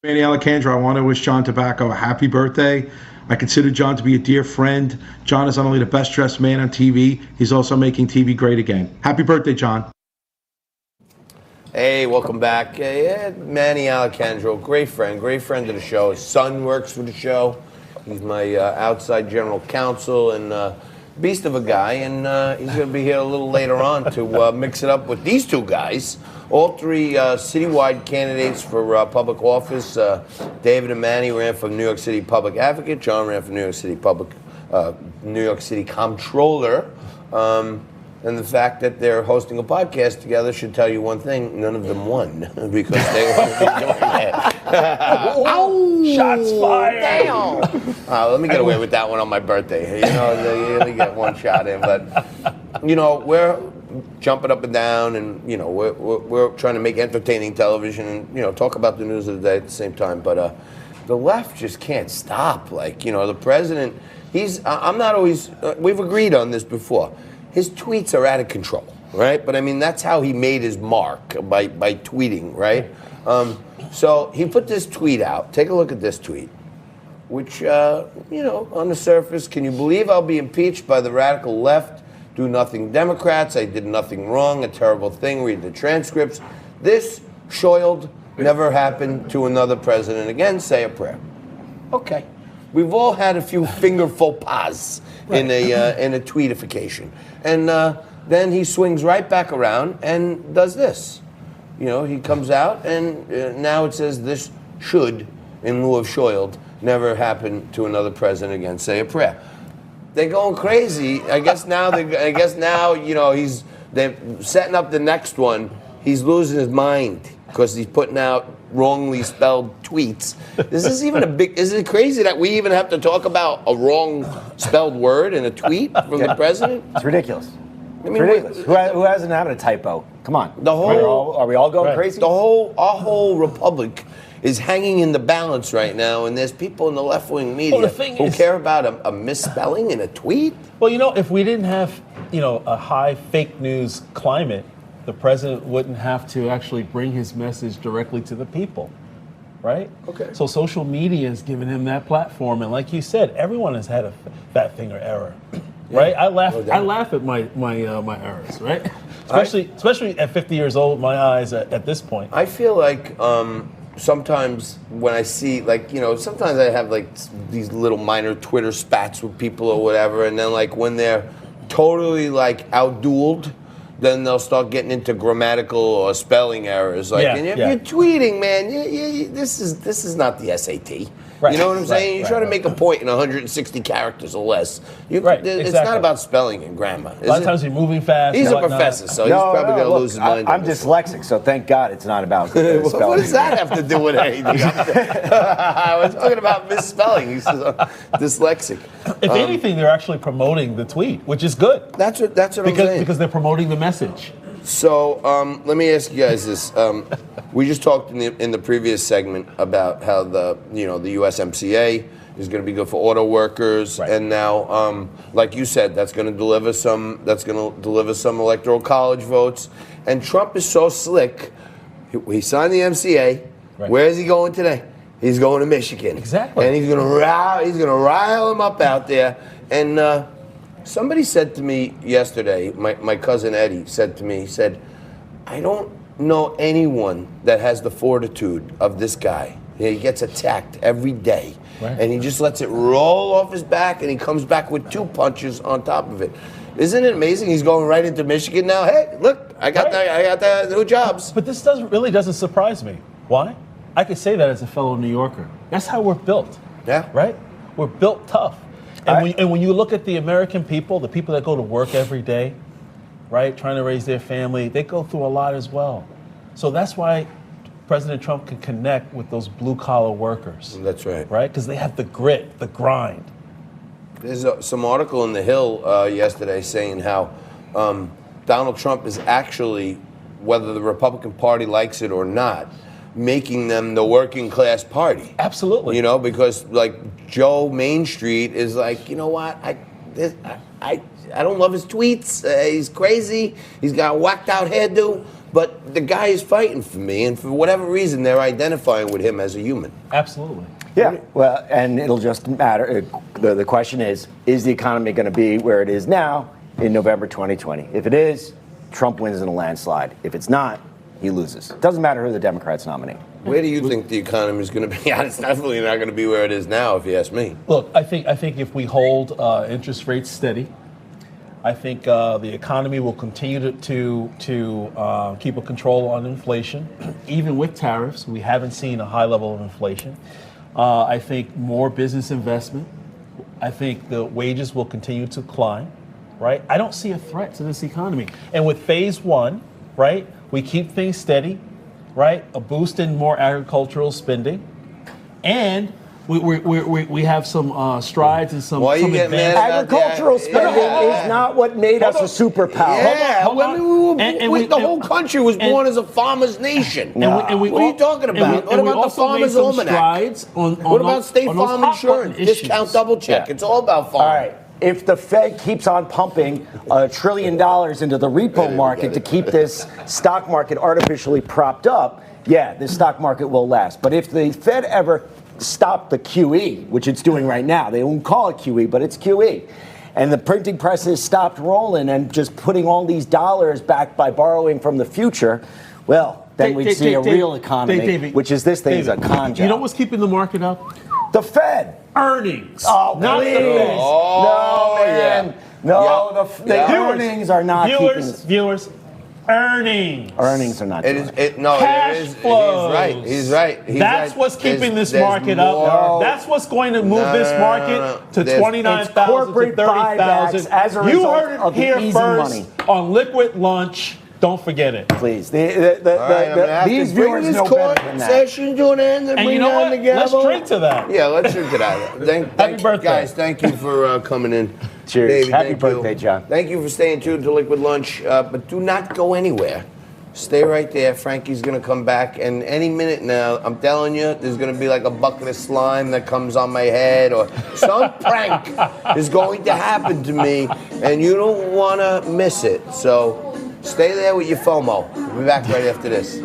Manny Alejandro, I want to wish John Tobacco a happy birthday. I consider John to be a dear friend. John is not only the best dressed man on TV, he's also making TV great again. Happy birthday, John. Hey, welcome back. Manny Alejandro, great friend of the show. His son works for the show. He's my outside general counsel and beast of a guy. And he's going to be here a little later on to mix it up with these two guys. All three citywide candidates for public office. David and Manny ran for New York City Public Advocate. John ran for New York City New York City Comptroller. And the fact that they're hosting a podcast together should tell you one thing: none of them won because they weren't doing that. Shots fired! Damn. Let me get away with that one on my birthday. You only get one shot in, but we're jumping up and down, and we're trying to make entertaining television, and talk about the news of the day at the same time. But the left just can't stop. The president, I'm not always. We've agreed on this before. His tweets are out of control, right? But I mean, that's how he made his mark by tweeting, right? So he put this tweet out. Take a look at this tweet, which on the surface, can you believe I'll be impeached by the radical left? Do nothing Democrats. I did nothing wrong, a terrible thing. Read the transcripts. This shoiled never happened to another president again. Say a prayer. Okay. We've all had a few finger faux pas in a tweetification. And then he swings right back around and does this. He comes out and now it says this should, in lieu of shoiled, never happen to another president again. Say a prayer. They're going crazy. I guess now they're setting up the next one. He's losing his mind because he's putting out wrongly spelled tweets. Is it crazy that we even have to talk about a wrong spelled word in a tweet from the president? It's ridiculous. I mean, ridiculous. Who hasn't had a typo? Come on. Are we all going crazy? Our whole republic is hanging in the balance right now, and there's people in the left-wing media who care about a misspelling in a tweet. Well, if we didn't have, a high fake news climate, the president wouldn't have to actually bring his message directly to the people, right? Okay. So social media has given him that platform, and like you said, everyone has had a fat finger error, right? I laugh at my errors, right? Especially at 50 years old, my eyes at this point. I feel like sometimes when I see, sometimes I have these little minor Twitter spats with people or whatever, and then when they're totally outdueled, then they'll start getting into grammatical or spelling errors. And if you're tweeting, man, this is not the SAT. Right. You know what I'm saying? You try to make a point in 160 characters or less. It's not about spelling and grammar. A lot of times you're moving fast. He's a professor, so he's probably going to lose his mind. I'm dyslexic, so thank God it's not about spelling. What does that have to do with anything? I was talking about misspelling. He says dyslexic. If anything, they're actually promoting the tweet, which is good. That's what I'm saying. Because they're promoting the message. So let me ask you guys this. We just talked in the previous segment about how the USMCA is going to be good for auto workers, right. And now, like you said, that's going to deliver some electoral college votes. And Trump is so slick. He signed the MCA. Right. Where is he going today? He's going to Michigan. Exactly. And he's going to rile him up out there. And somebody said to me yesterday, my cousin Eddie said to me, he said, I don't know anyone that has the fortitude of this guy. He gets attacked every day, right. And he just lets it roll off his back, and he comes back with 2 punches on top of it. Isn't it amazing? He's going right into Michigan now. Hey, look, I got the new jobs. But this doesn't surprise me. Why? I could say that as a fellow New Yorker. That's how we're built. Yeah. Right? We're built tough. And when you look at the American people, the people that go to work every day, right, trying to raise their family, they go through a lot as well. So that's why President Trump can connect with those blue-collar workers. That's right. Right? Because they have the grit, the grind. There's some article in The Hill yesterday saying how Donald Trump is actually, whether the Republican Party likes it or not, making them the working class party. Absolutely. Because Joe Main Street is you know what? I don't love his tweets. He's crazy. He's got a whacked out hairdo. But the guy is fighting for me, and for whatever reason, they're identifying with him as a human. Absolutely. Yeah, well, and it'll just matter. The question is the economy going to be where it is now in November 2020? If it is, Trump wins in a landslide. If it's not, he loses. It doesn't matter who the Democrats nominate. Where do you think the economy is going to be? It's definitely not going to be where it is now, if you ask me. Look, I think if we hold interest rates steady, I think the economy will continue to keep a control on inflation, even with tariffs. We haven't seen a high level of inflation. I think more business investment. I think the wages will continue to climb, right? I don't see a threat to this economy. And with phase one, right, we keep things steady, right? A boost in more agricultural spending, and we have some strides and some. Why you get mad about agricultural spending is not what made us a superpower. Yeah, Hold on. the whole country was born as a farmer's nation. No. What are you talking about? What about the farmer's almanac? What about state farm insurance? Discount, double check. Yeah. It's all about farm. All right. If the Fed keeps on pumping $1 trillion into the repo market to keep this stock market artificially propped up, yeah, this stock market will last. But if the Fed ever stopped the QE, which it's doing right now, they won't call it QE, but it's QE, and the printing presses stopped rolling and just putting all these dollars back by borrowing from the future, well, then we'd see a real economy, which is this thing's a con job. You know what's keeping the market up? The Fed. Earnings. Oh, not please. the Fed. No, man. Yeah. No, Yeah. the earnings are not keeping Viewers, earnings. Earnings are not doing it. Cash flows. He's right. That's what's keeping this There's market more. up. That's what's going to move this market to There's- 29,000 to corporate 30,000. buybacks as a You result heard it of the here easy first money. on Liquid Lunch. Don't forget it. Please. All right, I'm gonna have These to bring viewers this know court better than that. session to an end and And bring you know down what? the gavel. Let's drink to that. Yeah, let's drink to that. Thank birthday. Guys, thank you for coming in. Cheers. Davey, Happy thank birthday, you. John. Thank you for staying tuned to Liquid Lunch, but do not go anywhere. Stay right there. Frankie's going to come back, and any minute now, I'm telling you, there's going to be like a bucket of slime that comes on my head, or some prank is going to happen to me, and you don't want to miss it. So stay there with your FOMO. We'll be back right after this.